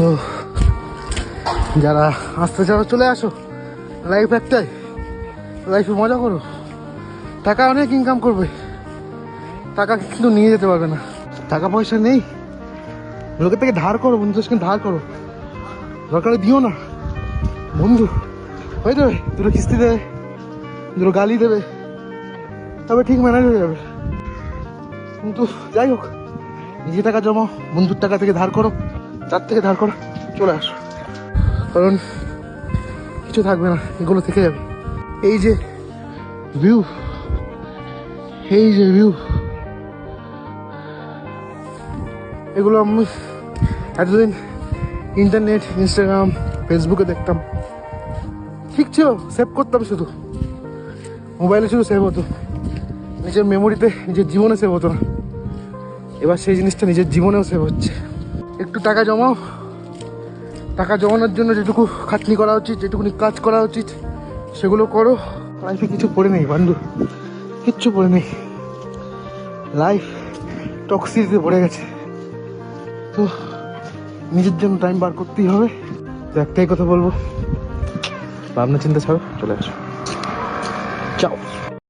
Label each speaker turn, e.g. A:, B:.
A: তো যারা আসতে চাও চলে আসো, লাইফ একটাই, লাইফে মজা করো। টাকা অনেক ইনকাম করবে, টাকা কিন্তু নিয়ে যেতে পারবে না। টাকা পয়সা নেই, লোকের থেকে ধার করো, বন্ধুদের সঙ্গে ধার করো, দরকারে দিও না। বন্ধু হয়ে যাবে, দুটো কিস্তি দেবে, দুটো গালি দেবে, তবে ঠিক ম্যানেজ হয়ে যাবে। কিন্তু যাই হোক, নিজে টাকা জমাও, বন্ধুর টাকা থেকে ধার করো, তার থেকে ধার করো, চলে আসো, কারণ কিছু থাকবে না, এগুলো থেকে যাবে। এই যে ভিউ, এই যে ভিউ, এগুলো আমি এতদিন ইন্টারনেট, ইনস্টাগ্রাম, ফেসবুকে দেখতাম, ঠিক ছিল, সেভ করতাম, শুধু মোবাইলে শুধু সেভ হতো, নিজের মেমোরিতে, নিজের জীবনে সেভ হতো না। এবার সেই জিনিসটা নিজের জীবনেও সেভ হচ্ছে। একটু টাকা জমাও, টাকা জমানোর জন্য যেটুকু খাটনি করা উচিত, যেটুকুনি কাজ করা উচিত, সেগুলো করো। লাইফে কিছু পড়ে নেই বন্ধু, কিচ্ছু পড়ে নেই, লাইফ টক্সিসিতে ভরে গেছে। তো নিজের জন্য টাইম বার করতেই হবে। তো একটাই কথা বলবো, ভাবনা চিন্তা ছাড়ো, চলে আসো, চাও।